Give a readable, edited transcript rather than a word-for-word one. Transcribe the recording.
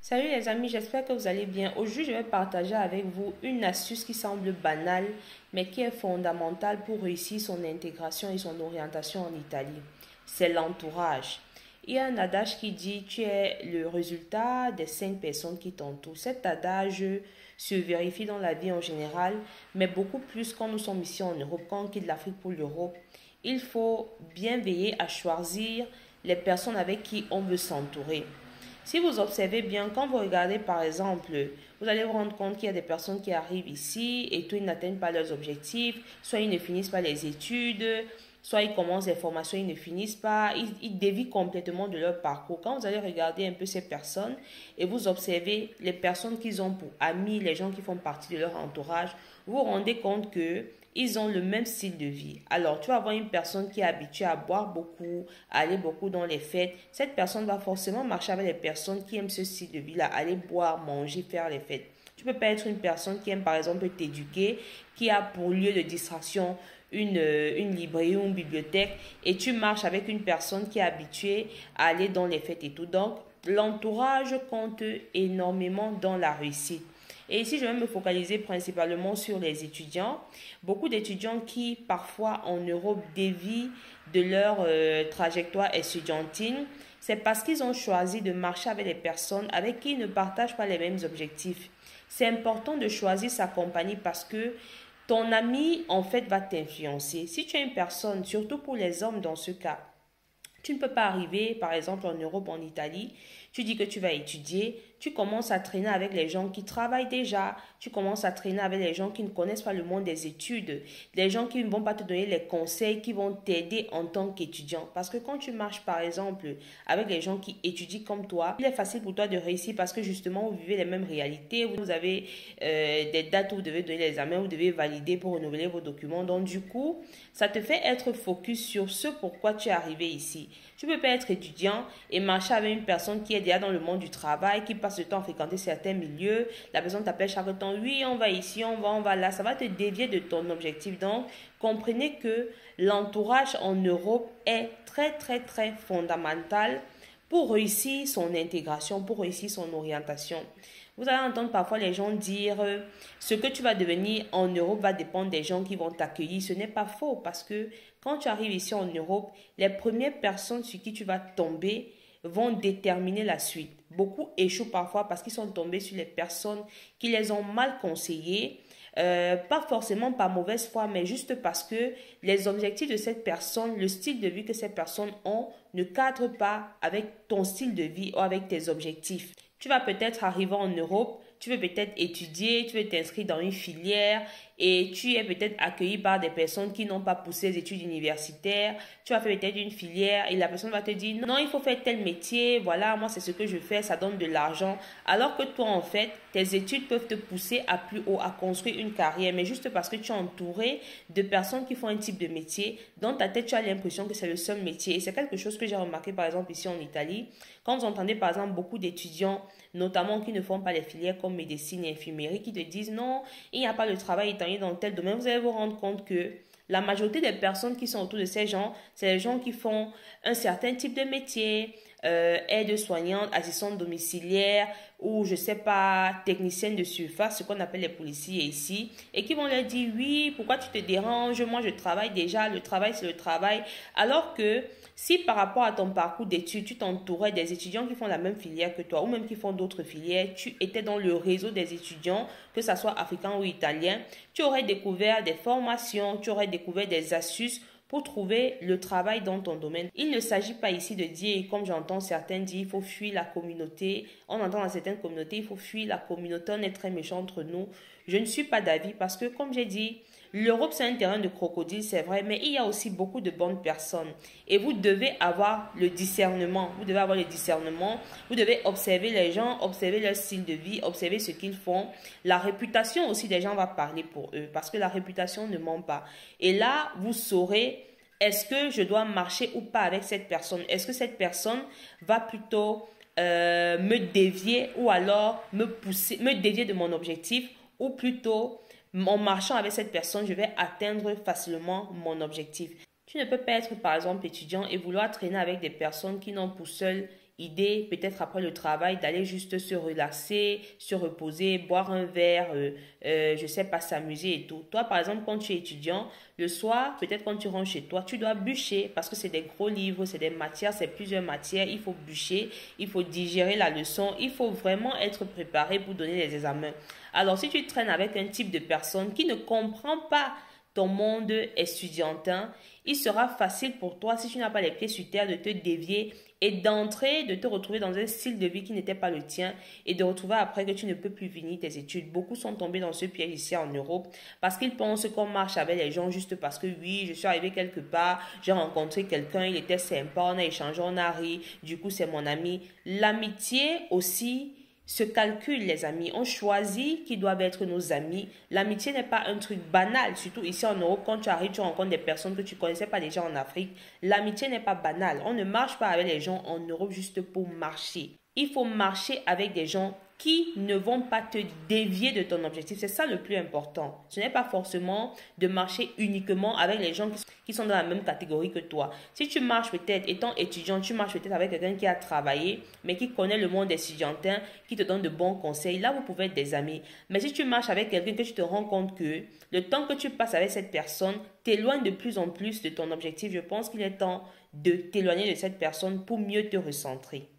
Salut les amis, j'espère que vous allez bien. Aujourd'hui, je vais partager avec vous une astuce qui semble banale, mais qui est fondamentale pour réussir son intégration et son orientation en Italie. C'est l'entourage. Il y a un adage qui dit tu es le résultat des 5 personnes qui t'entourent. Cet adage se vérifie dans la vie en général, mais beaucoup plus quand nous sommes ici en Europe, quand on quitte l'Afrique pour l'Europe. Il faut bien veiller à choisir les personnes avec qui on veut s'entourer. Si vous observez bien, quand vous regardez par exemple, vous allez vous rendre compte qu'il y a des personnes qui arrivent ici et tout, ils n'atteignent pas leurs objectifs, soit ils ne finissent pas les études, soit ils commencent les formations, ils ne finissent pas, ils dévient complètement de leur parcours. Quand vous allez regarder un peu ces personnes et vous observez les personnes qu'ils ont pour amis, les gens qui font partie de leur entourage, vous vous rendez compte que ils ont le même style de vie. Alors, tu vas avoir une personne qui est habituée à boire beaucoup, à aller beaucoup dans les fêtes. Cette personne va forcément marcher avec les personnes qui aiment ce style de vie-là, aller boire, manger, faire les fêtes. Tu peux pas être une personne qui aime par exemple t'éduquer, qui a pour lieu de distraction une librairie ou une bibliothèque et tu marches avec une personne qui est habituée à aller dans les fêtes et tout. Donc, l'entourage compte énormément dans la réussite. Et ici, je vais me focaliser principalement sur les étudiants. Beaucoup d'étudiants qui, parfois, en Europe, dévient de leur trajectoire estudiantine. C'est parce qu'ils ont choisi de marcher avec des personnes avec qui ils ne partagent pas les mêmes objectifs. C'est important de choisir sa compagnie parce que ton ami, en fait, va t'influencer. Si tu es une personne, surtout pour les hommes dans ce cas, tu ne peux pas arriver, par exemple, en Europe, en Italie, tu dis que tu vas étudier, tu commences à traîner avec les gens qui travaillent déjà, tu commences à traîner avec les gens qui ne connaissent pas le monde des études, les gens qui ne vont pas te donner les conseils qui vont t'aider en tant qu'étudiant. Parce que quand tu marches, par exemple, avec les gens qui étudient comme toi, il est facile pour toi de réussir parce que justement, vous vivez les mêmes réalités, vous avez des dates où vous devez donner les examens, vous devez valider pour renouveler vos documents. Donc, du coup, ça te fait être focus sur ce pourquoi tu es arrivé ici. Tu ne peux pas être étudiant et marcher avec une personne qui est déjà dans le monde du travail, qui passe le temps à fréquenter certains milieux. La personne t'appelle chaque temps, oui, on va ici, on va là. Ça va te dévier de ton objectif. Donc, comprenez que l'entourage en Europe est très, très, très fondamental pour réussir son intégration, pour réussir son orientation. Vous allez entendre parfois les gens dire ce que tu vas devenir en Europe va dépendre des gens qui vont t'accueillir. Ce n'est pas faux parce que quand tu arrives ici en Europe, les premières personnes sur qui tu vas tomber vont déterminer la suite. Beaucoup échouent parfois parce qu'ils sont tombés sur les personnes qui les ont mal conseillées. Pas forcément par mauvaise foi, mais juste parce que les objectifs de cette personne, le style de vie que ces personnes ont, ne cadre pas avec ton style de vie ou avec tes objectifs. Tu vas peut-être arriver en Europe, tu veux peut-être étudier, tu veux t'inscrire dans une filière et tu es peut-être accueilli par des personnes qui n'ont pas poussé les études universitaires. Tu vas faire peut-être une filière et la personne va te dire non, il faut faire tel métier, voilà, moi c'est ce que je fais, ça donne de l'argent. Alors que toi en fait, tes études peuvent te pousser à plus haut, à construire une carrière, mais juste parce que tu es entouré de personnes qui font un type de métier, dans ta tête tu as l'impression que c'est le seul métier. Et c'est quelque chose que j'ai remarqué par exemple ici en Italie. Quand vous entendez par exemple beaucoup d'étudiants, notamment qui ne font pas les filières comme médecine et infirmerie, qui te disent non, il n'y a pas de travail étendu dans tel domaine, vous allez vous rendre compte que la majorité des personnes qui sont autour de ces gens, c'est les gens qui font un certain type de métier, aide-soignante, assistante domiciliaire ou je sais pas, technicienne de surface, ce qu'on appelle les policiers ici, et qui vont leur dire oui, pourquoi tu te déranges, moi je travaille déjà, le travail c'est le travail, alors que si par rapport à ton parcours d'études, tu t'entourais des étudiants qui font la même filière que toi ou même qui font d'autres filières, tu étais dans le réseau des étudiants, que ce soit africain ou italien, tu aurais découvert des formations, tu aurais découvert des astuces pour trouver le travail dans ton domaine. Il ne s'agit pas ici de dire, comme j'entends certains dire, il faut fuir la communauté. On entend dans certaines communautés, il faut fuir la communauté, on est très méchant entre nous. Je ne suis pas d'avis parce que, comme j'ai dit, l'Europe, c'est un terrain de crocodile, c'est vrai, mais il y a aussi beaucoup de bonnes personnes. Et vous devez avoir le discernement. Vous devez avoir le discernement. Vous devez observer les gens, observer leur style de vie, observer ce qu'ils font. La réputation aussi des gens va parler pour eux, parce que la réputation ne ment pas. Et là, vous saurez, est-ce que je dois marcher ou pas avec cette personne? Est-ce que cette personne va plutôt me dévier ou alors me pousser, me dévier de mon objectif ou plutôt en marchant avec cette personne, je vais atteindre facilement mon objectif. Tu ne peux pas être par exemple étudiant et vouloir traîner avec des personnes qui n'ont pour seul idée, peut-être après le travail, d'aller juste se relaxer, se reposer, boire un verre, je sais pas, s'amuser et tout. Toi, par exemple, quand tu es étudiant, le soir, peut-être quand tu rentres chez toi, tu dois bûcher parce que c'est des gros livres, c'est des matières, c'est plusieurs matières. Il faut bûcher, il faut digérer la leçon, il faut vraiment être préparé pour donner les examens. Alors, si tu traînes avec un type de personne qui ne comprend pas ton monde estudiantin, il sera facile pour toi, si tu n'as pas les pieds sur terre, de te dévier et d'entrer, de te retrouver dans un style de vie qui n'était pas le tien et de retrouver après que tu ne peux plus finir tes études. Beaucoup sont tombés dans ce piège ici en Europe parce qu'ils pensent qu'on marche avec les gens juste parce que oui, je suis arrivé quelque part, j'ai rencontré quelqu'un, il était sympa, on a échangé, on a ri, du coup c'est mon ami. L'amitié aussi se calcule, les amis. On choisit qui doivent être nos amis. L'amitié n'est pas un truc banal, surtout ici en Europe. Quand tu arrives, tu rencontres des personnes que tu ne connaissais pas déjà en Afrique. L'amitié n'est pas banale. On ne marche pas avec les gens en Europe juste pour marcher. Il faut marcher avec des gens qui ne vont pas te dévier de ton objectif. C'est ça le plus important. Ce n'est pas forcément de marcher uniquement avec les gens qui sont dans la même catégorie que toi. Si tu marches peut-être, étant étudiant, tu marches peut-être avec quelqu'un qui a travaillé, mais qui connaît le monde étudiantin, qui te donne de bons conseils, là vous pouvez être des amis. Mais si tu marches avec quelqu'un que tu te rends compte que le temps que tu passes avec cette personne t'éloigne de plus en plus de ton objectif, je pense qu'il est temps de t'éloigner de cette personne pour mieux te recentrer.